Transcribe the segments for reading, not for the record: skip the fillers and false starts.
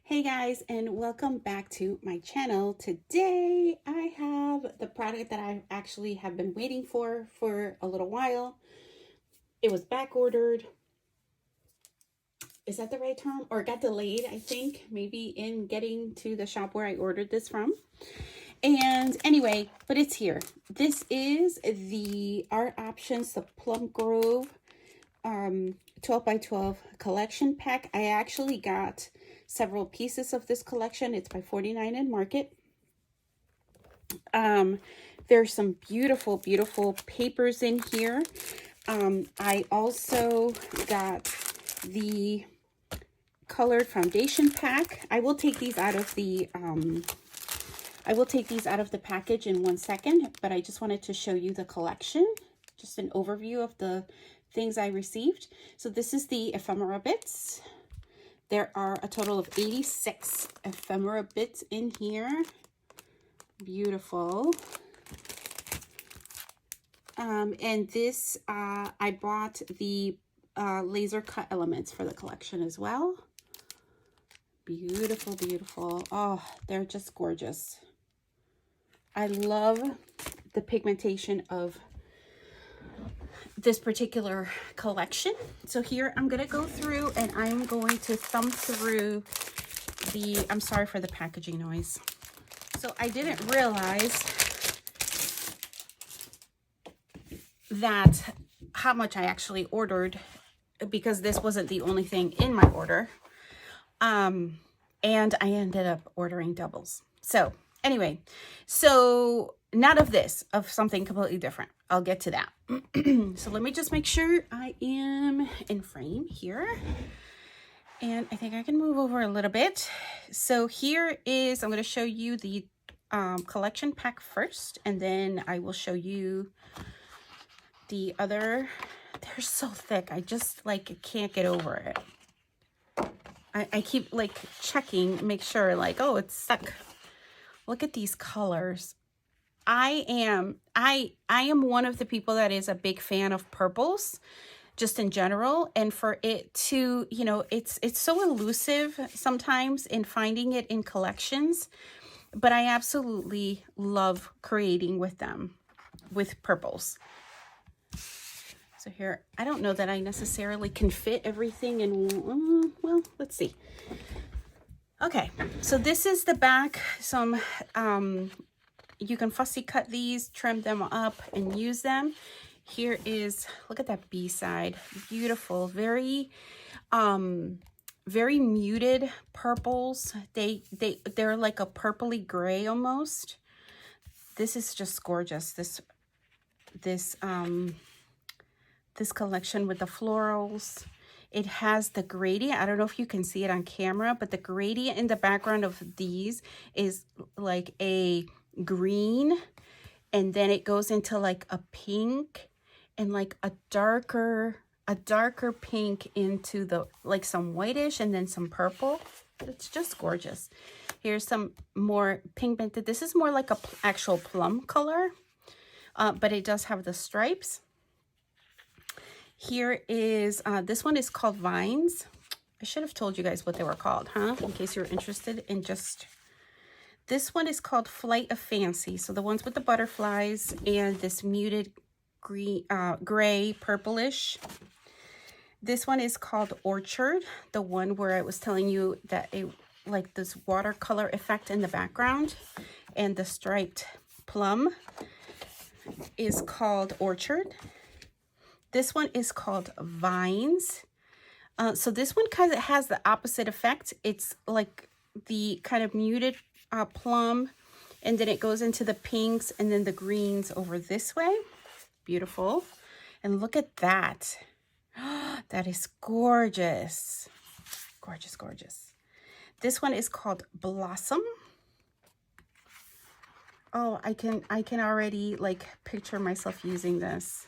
Hey guys, and welcome back to my channel. Today I have the product that I actually have been waiting for a little while. It was back ordered. Is that the right term? Or got delayed, I think, maybe in getting to the shop where I ordered this from. And anyway, but it's here. This is the Art Options, the Plum Grove 12 by 12 collection pack. I actually got several pieces of this collection. It's by 49 and Market. There's some beautiful papers in here. I also got the colored foundation pack. I will take these out of the package in 1 second, but I just wanted to show you the collection, just an overview of the things I received. So this is the ephemera bits. There are a total of 86 ephemera bits in here. Beautiful. And this, I bought the laser cut elements for the collection as well. Beautiful. Oh, they're just gorgeous. I love the pigmentation of this particular collection. So here I'm going to go through and I'm going to thumb through the, I'm sorry for the packaging noise. So I didn't realize that how much I actually ordered, because this wasn't the only thing in my order. And I ended up ordering doubles. So anyway, so not of this, of something completely different. I'll get to that. So let me just make sure I am in frame here. And I think I can move over a little bit. So here is, I'm going to show you the collection pack first, and then I will show you the other. They're so thick. I just like can't get over it. I keep like checking, make sure like, oh, it's stuck. Look at these colors. I am one of the people that is a big fan of purples, just in general, and for it to, you know, it's so elusive sometimes in finding it in collections, but I absolutely love creating with them, with purples. So here, I don't know that I necessarily can fit everything in, well, let's see. Okay, so this is the back. Some, you can fussy cut these, trim them up, and use them. Here is, look at that B side, beautiful, very muted purples. They're like a purpley gray almost. This is just gorgeous. This collection with the florals. It has the gradient. I don't know if you can see it on camera, but the gradient in the background of these is like a green, and then it goes into like a pink and like a darker pink into the like some whitish and then some purple. It's just gorgeous. Here's some more pigmented. This is more like a actual plum color, but it does have the stripes. Here is, this one is called Vines. I should have told you guys what they were called, huh? In case you're interested in just, this one is called Flight of Fancy. So the ones with the butterflies and this muted green, gray, purplish. This one is called Orchard. The one where I was telling you that it, like this watercolor effect in the background, and the striped plum is called Orchard. This one is called Vines. So this one kind of has the opposite effect. It's like the kind of muted plum, and then it goes into the pinks and then the greens over this way. Beautiful. And look at that. That is gorgeous. Gorgeous. This one is called Blossom. Oh, I can already like picture myself using this.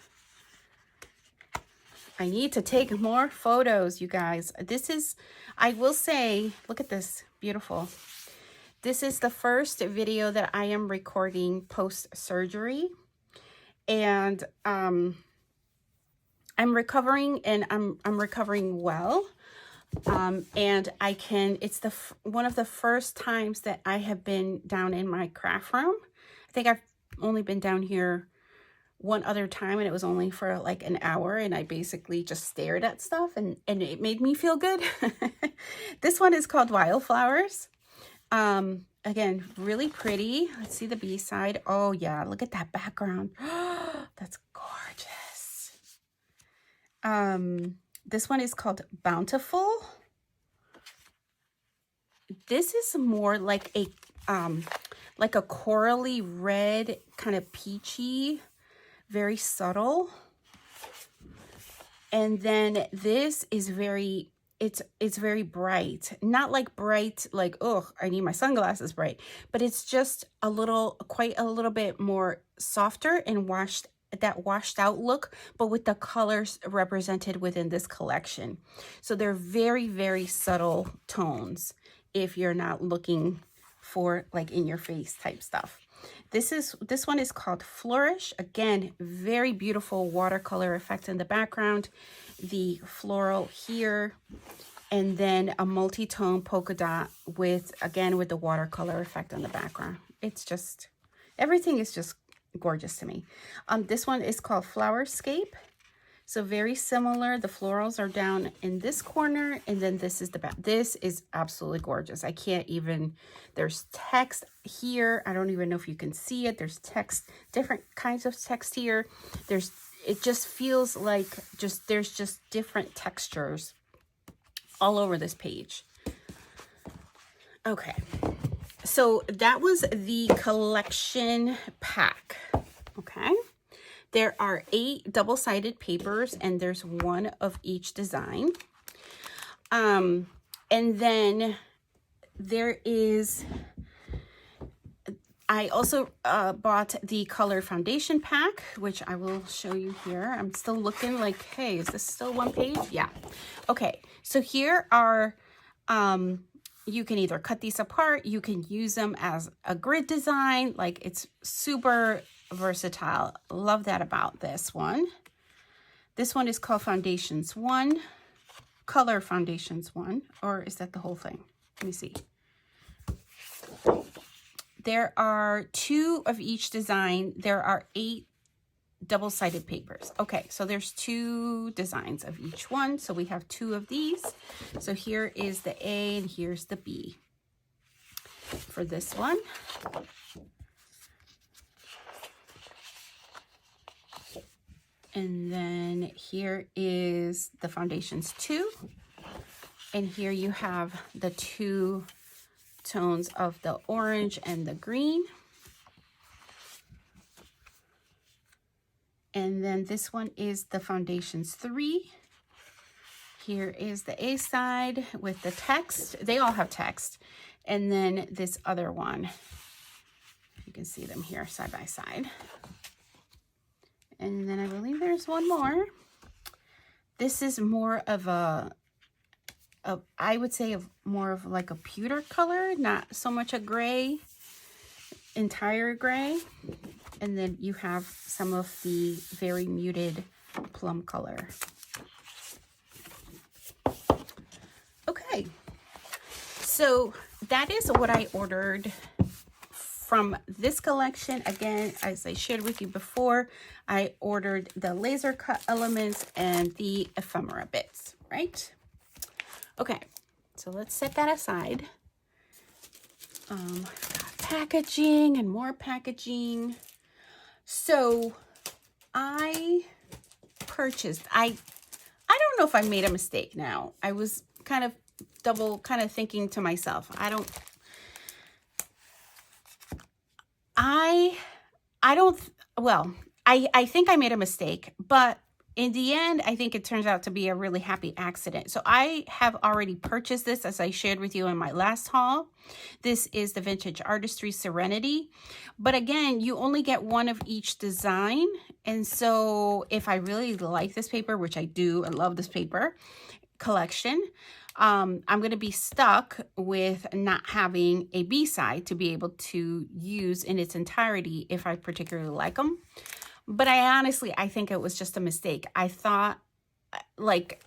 I need to take more photos, you guys. This is, I will say, look at this, beautiful. This is the first video that I am recording post-surgery. And I'm recovering, and I'm recovering well. And it's one of the first times that I have been down in my craft room. I think I've only been down here one other time, and it was only for like an hour, and I basically just stared at stuff, and it made me feel good. This one is called Wildflowers. Again, really pretty. Let's see the B side. Oh yeah, look at that background. That's gorgeous. This one is called Bountiful. This is more like a corally red, kind of peachy, very subtle. And then this is it's very bright. Not like bright, like, oh, I need my sunglasses bright, but it's just quite a little bit more softer and washed out look, but with the colors represented within this collection. So they're very, very subtle tones if you're not looking for like in your face type stuff. This one is called Flourish. Again, very beautiful watercolor effect in the background, the floral here, and then a multi-tone polka dot with the watercolor effect on the background. It's just, everything is just gorgeous to me. This one is called Flowerscape. So very similar. The florals are down in this corner, and then this is the back. This is absolutely gorgeous. I can't even, there's text here. I don't even know if you can see it. There's text, different kinds of text here. It just feels like there's just different textures all over this page. Okay. So that was the collection pack. Okay. There are 8 double-sided papers, and there's one of each design. And then there is, I also bought the color foundation pack, which I will show you here. I'm still looking like, hey, is this still one page? Yeah. Okay, so here are, you can either cut these apart, you can use them as a grid design, like it's super versatile. Love that about this one. This one is called Foundations 1, Color Foundations 1, or is that the whole thing? Let me see. There are 2 of each design. There are 8 double-sided papers. Okay, so there's 2 designs of each one. So we have 2 of these. So here is the A and here's the B for this one. And then here is the Foundations 2. And here you have the 2 tones of the orange and the green. And then this one is the Foundations 3. Here is the A side with the text. They all have text. And then this other one, you can see them here side by side. And then I believe there's one more. This is more of I would say more of like a pewter color, not so much a gray, entire gray. And then you have some of the very muted plum color. Okay, so that is what I ordered from this collection. Again, as I shared with you before, I ordered the laser cut elements and the ephemera bits, right? Okay, so let's set that aside. Packaging and more packaging. So I purchased, I don't know if I made a mistake now. I was kind of thinking to myself, I think I made a mistake, but in the end, I think it turns out to be a really happy accident. So I have already purchased this, as I shared with you in my last haul. This is the Vintage Artistry Serenity. But again, you only get one of each design. And so if I really like this paper, which I do, I love this paper collection, I'm going to be stuck with not having a B-side to be able to use in its entirety if I particularly like them. But I think it was just a mistake. I thought, like,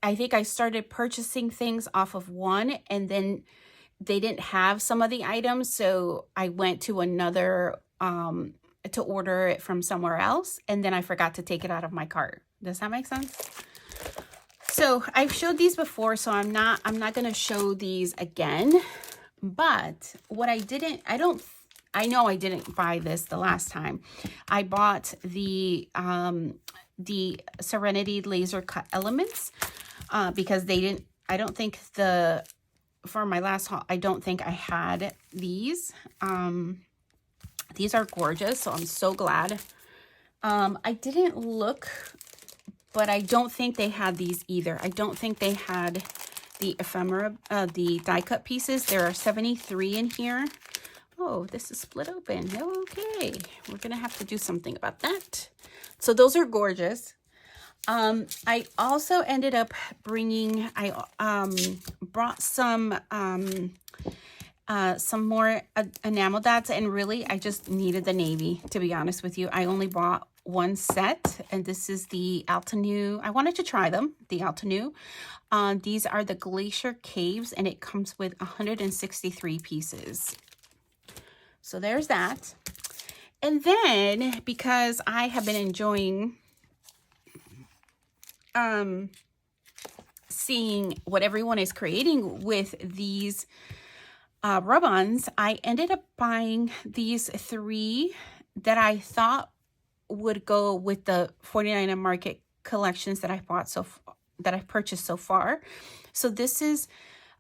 I think I started purchasing things off of one, and then they didn't have some of the items, so I went to another to order it from somewhere else, and then I forgot to take it out of my cart. Does that make sense? So I've showed these before, so I'm not going to show these again. But what I know I didn't buy this the last time. I bought the Serenity laser cut elements because I don't think for my last haul, I don't think I had these. These are gorgeous, so I'm so glad. I didn't look, but I don't think they had these either. I don't think they had the ephemera, the die cut pieces. There are 73 in here. Oh, this is split open. Okay, we're gonna have to do something about that. So those are gorgeous. I also ended up bringing, I brought some more enamel dots, and really I just needed the navy, to be honest with you. I only bought one set, and this is the Altenew. I wanted to try them, the Altenew. These are the Glacier Caves, and it comes with 163 pieces. So there's that. And then, because I have been enjoying seeing what everyone is creating with these rub-ons, I ended up buying these 3 that I thought would go with the 49 Market collections that I've purchased so far. So this is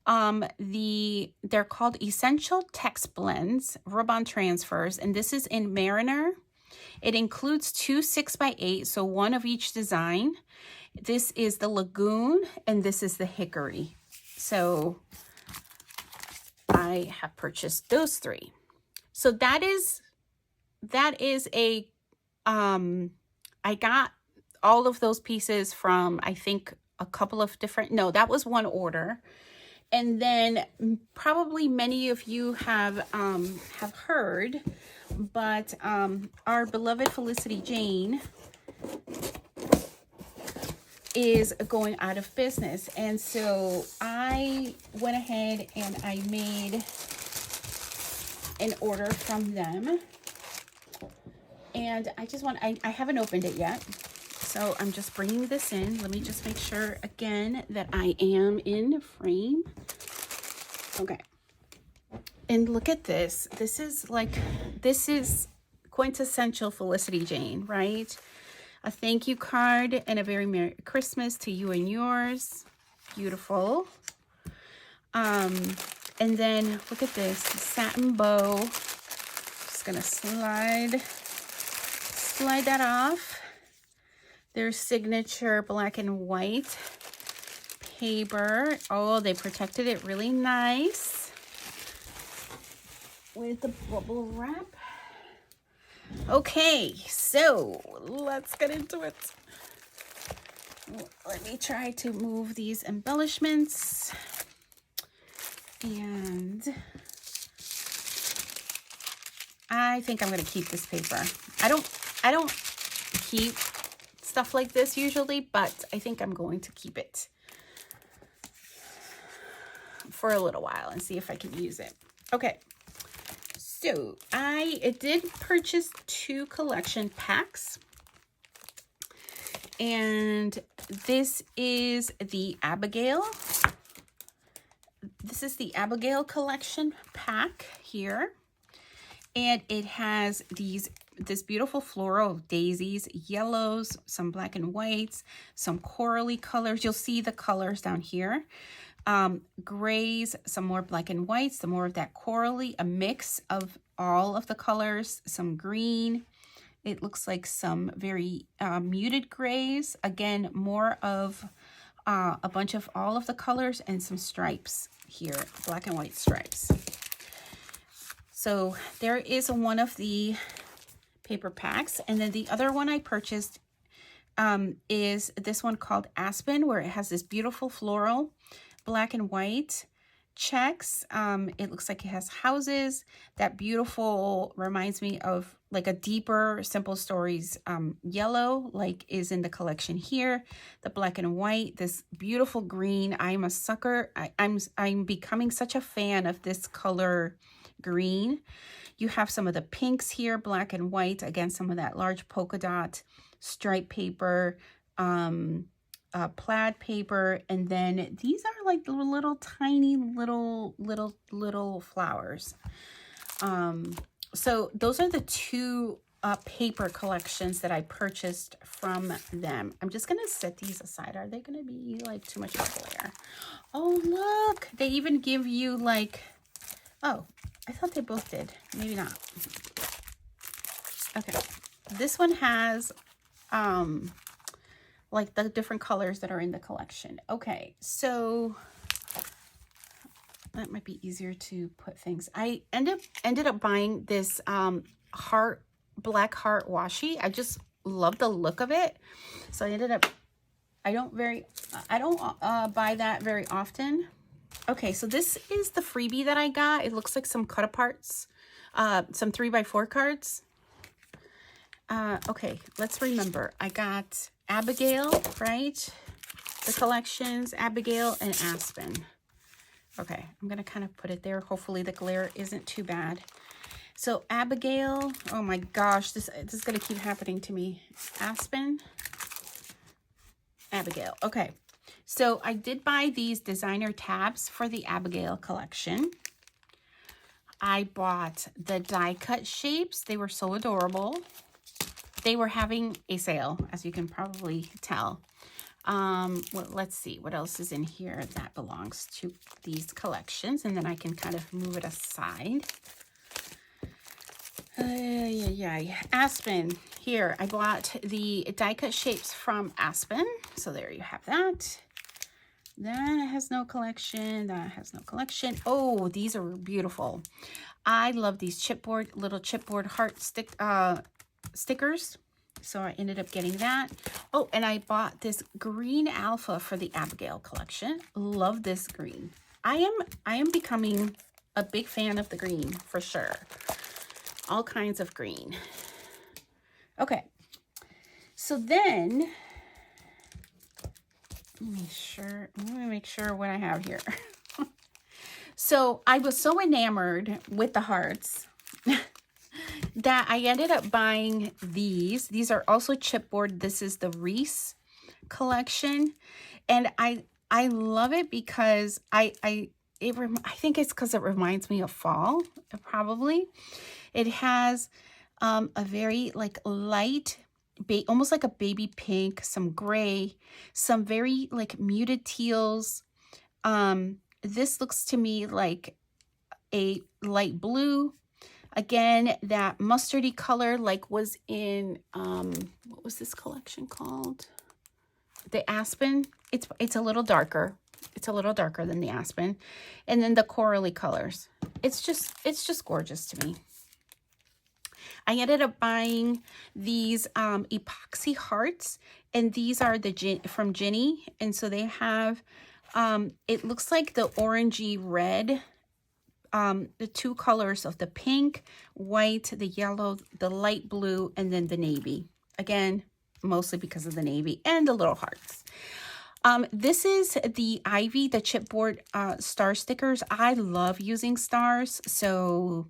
they're called Essential Text Blends rub-on transfers, and this is in Mariner. It includes 2 6x8, so one of each design. This is the Lagoon, and this is the Hickory. So I have purchased those 3. So that is a I got all of those pieces from, I think, a couple of different, no, that was one order. And then probably many of you have heard, but our beloved Felicity Jane is going out of business. And so I went ahead and I made an order from them. And I haven't opened it yet. So I'm just bringing this in. Let me just make sure again that I am in frame. Okay. And look at this. This is quintessential Felicity Jane, right? A thank you card and a very Merry Christmas to you and yours. Beautiful. And then look at this satin bow. Just gonna slide that off. Their signature black and white paper. Oh, they protected it really nice with the bubble wrap. Okay, so let's get into it. Let me try to move these embellishments. And I think I'm going to keep this paper. I don't keep stuff like this usually, but I think I'm going to keep it for a little while and see if I can use it. Okay. So I did purchase 2 collection packs, and this is the Abigail. This is the Abigail collection pack here, and it has this beautiful floral of daisies, yellows, some black and whites, some corally colors. You'll see the colors down here. Grays, some more black and whites, some more of that corally, a mix of all of the colors, some green. It looks like some very muted grays. Again, more of a bunch of all of the colors and some stripes here, black and white stripes. So there is one of the paper packs. And then the other one I purchased is this one called Aspen, where it has this beautiful floral black and white checks. It looks like it has houses. That beautiful reminds me of like a deeper Simple Stories yellow, like is in the collection here. The black and white, this beautiful green. I'm a sucker. I'm becoming such a fan of this color green. You have some of the pinks here, black and white. Again, some of that large polka dot stripe paper, plaid paper, and then these are like the little tiny little flowers. So those are the two paper collections that I purchased from them. I'm just gonna set these aside. Are they gonna be like too much of a glare? Oh look, they even give you like, oh, I thought they both did. Maybe not. Okay, this one has like the different colors that are in the collection. Okay, so that might be easier to put things. I ended up buying this black heart washi. I just love the look of it. So I ended up, I don't buy that very often. Okay, so this is the freebie that I got. It looks like some cut aparts, some 3x4 cards. Okay, let's remember. I got Abigail, right? The collections, Abigail and Aspen. Okay, I'm gonna kind of put it there. Hopefully the glare isn't too bad. So Abigail, oh my gosh, this is gonna keep happening to me. Aspen, Abigail. Okay, so I did buy these designer tabs for the Abigail collection. I bought the die cut shapes. They were so adorable. They were having a sale, as you can probably tell. Well, let's see what else is in here that belongs to these collections, and then I can kind of move it aside. Aspen. Here, I bought the die cut shapes from Aspen. So there you have that. That has no collection. That has no collection. Oh, these are beautiful. I love these little chipboard heart stickers. So I ended up getting that. Oh, and I bought this green alpha for the Abigail collection. Love this green. I am becoming a big fan of the green for sure. All kinds of green. Okay. So then let me make sure what I have here. So I was so enamored with the hearts that I ended up buying these. These are also chipboard. This is the Reese collection. And I love it because I think it's because it reminds me of fall, probably. It has a very like light, almost like a baby pink, some gray, some very like muted teals. This looks to me like a light blue. Again, that mustardy color like was in, what was this collection called? The Aspen. It's a little darker. It's a little darker than the Aspen. And then the corally colors. It's just gorgeous to me. I ended up buying these epoxy hearts, and these are from Ginny. And so they have, it looks like the orangey red, the two colors of the pink, white, the yellow, the light blue, and then the navy. Again, mostly because of the navy and the little hearts. This is the Ivy, the chipboard star stickers. I love using stars, so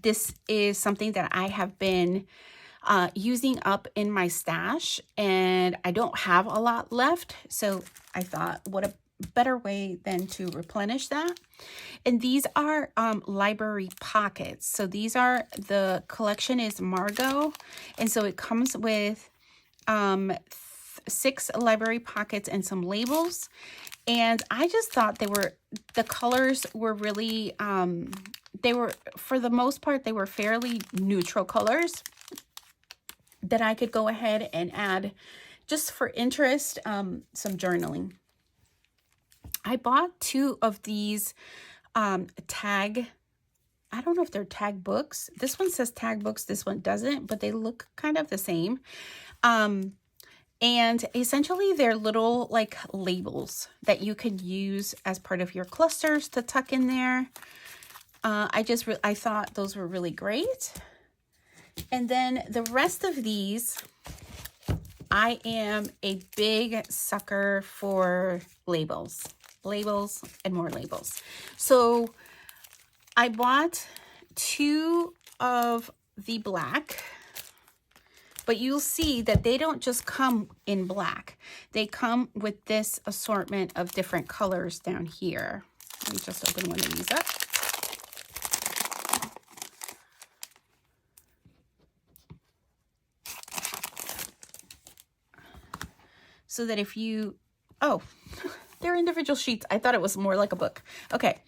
this is something that I have been using up in my stash, and I don't have a lot left, so I thought, what a better way than to replenish that. And these are library pockets. So these are, the collection is Margot, and so it comes with 6 library pockets and some labels. And I just thought the colors were really, they were, for the most part, they were fairly neutral colors that I could go ahead and add just for interest, some journaling. I bought 2 of these tag, I don't know if they're tag books. This one says tag books, this one doesn't, but they look kind of the same. And essentially they're little like labels that you can use as part of your clusters to tuck in there. I thought those were really great. And then the rest of these, I am a big sucker for labels and more labels. So I bought 2 of the black, but you'll see that they don't just come in black. They come with this assortment of different colors down here. Let me just open one of these up. So that if you, oh, they're individual sheets. I thought it was more like a book. Okay.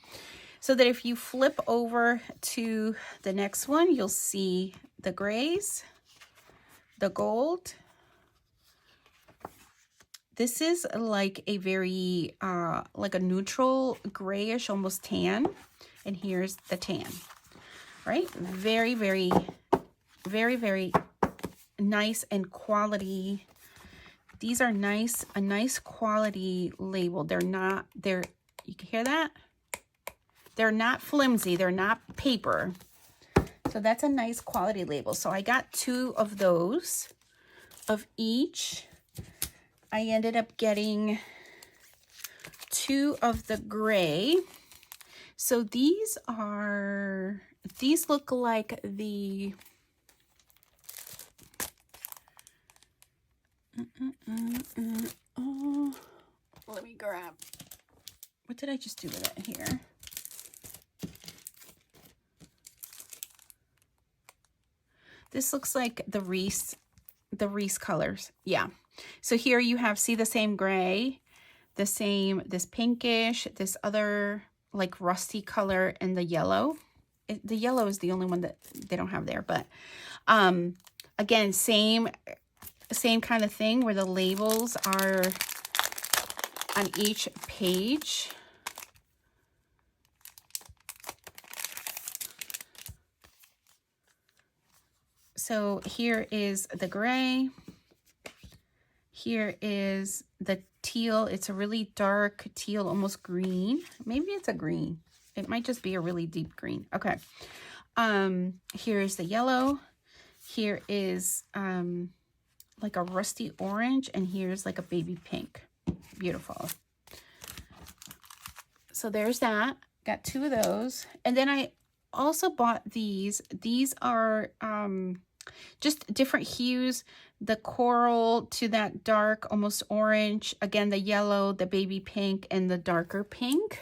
So that if you flip over to the next one, you'll see the grays, the gold. This is like a very, like a neutral grayish, almost tan. And here's the tan, right? Very, very, very, very nice and quality. These are nice, a nice quality label. They're not, you can hear that? They're not flimsy. They're not paper. So that's a nice quality label. So I got 2 of those, of each. I ended up getting 2 of the gray. So these look like the, oh, let me grab, what did I just do with it here? This looks like the Reese colors. Yeah. So here you have, see the same gray, the same, this pinkish, this other like rusty color, and the yellow. The yellow is the only one that they don't have there, but again, same kind of thing where the labels are on each page. So here is the gray. Here is the teal. It's a really dark teal, almost green. Maybe it's a green. It might just be a really deep green. Okay. Here's the yellow. Here is like a rusty orange, and here's like a baby pink. Beautiful. So there's that. Got 2 of those. And then I also bought these. These are just different hues. The coral to that dark, almost orange. Again, the yellow, the baby pink, and the darker pink.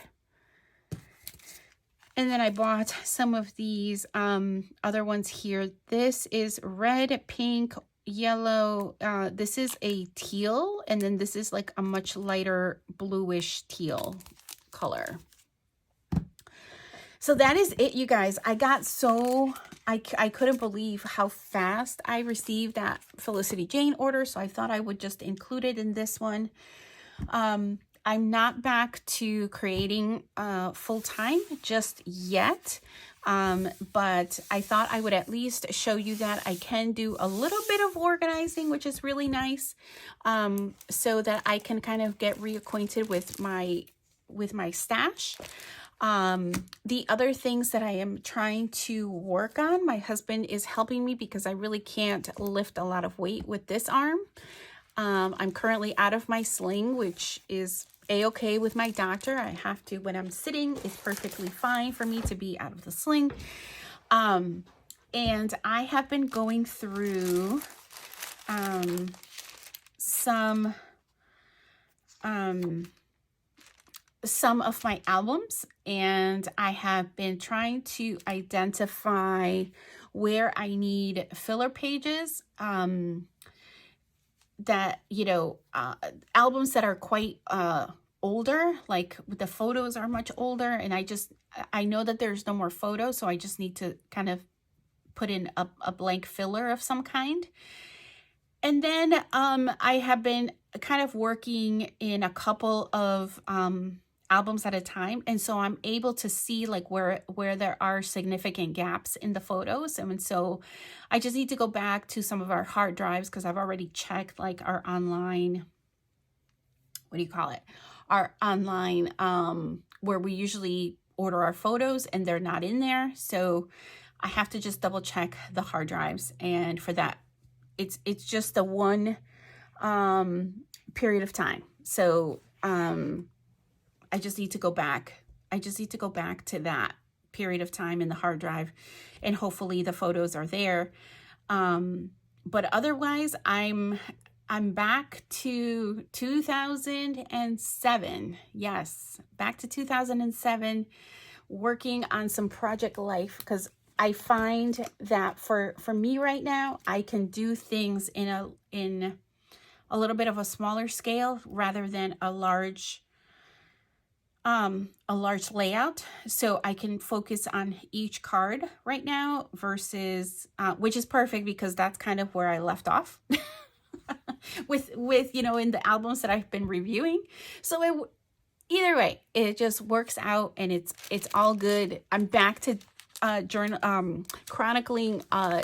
And then I bought some of these other ones here. This is red, pink, yellow. This is a teal, and then this is like a much lighter bluish teal color. So that is it, you guys. I got so, I couldn't believe how fast I received that Felicity Jane order, so I thought I would just include it in this one. I'm not back to creating full-time just yet, but I thought I would at least show you that I can do a little bit of organizing, which is really nice, so that I can kind of get reacquainted with my stash. The other things that I am trying to work on, my husband is helping me because I really can't lift a lot of weight with this arm. I'm currently out of my sling, which is a-okay with my doctor. I have to, when I'm sitting, it's perfectly fine for me to be out of the sling. And I have been going through some of my albums, and I have been trying to identify where I need filler pages, that, you know, albums that are quite older, like the photos are much older, and I know that there's no more photos, so I just need to kind of put in a blank filler of some kind. And then I have been kind of working in a couple of albums at a time, and so I'm able to see like where there are significant gaps in the photos. And so I just need to go back to some of our hard drives, because I've already checked like our online, what do you call it, our online where we usually order our photos, and they're not in there. So I have to just double check the hard drives, and for that it's just the one period of time. So I just need to go back. I just need to go back to that period of time in the hard drive, and hopefully the photos are there. But otherwise, I'm back to 2007. Yes, back to 2007, working on some project life, because I find that for me right now, I can do things in a little bit of a smaller scale rather than a large layout. So I can focus on each card right now versus, which is perfect, because that's kind of where I left off with, you know, in the albums that I've been reviewing. So either way, it just works out, and it's all good. I'm back to chronicling our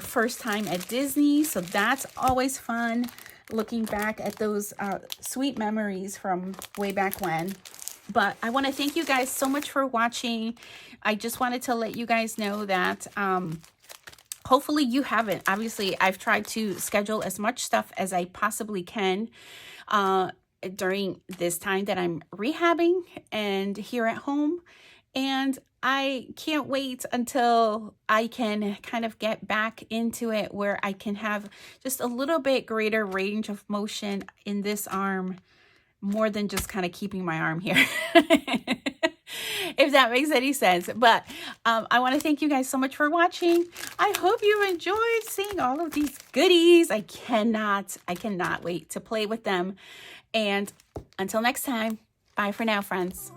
first time at Disney. So that's always fun, looking back at those sweet memories from way back when. But I want to thank you guys so much for watching. I just wanted to let you guys know that hopefully you haven't. Obviously, I've tried to schedule as much stuff as I possibly can during this time that I'm rehabbing and here at home. And I can't wait until I can kind of get back into it, where I can have just a little bit greater range of motion in this arm, more than just kind of keeping my arm here. If that makes any sense. But I want to thank you guys so much for watching. I hope you enjoyed seeing all of these goodies. I cannot wait to play with them. And until next time, bye for now, friends.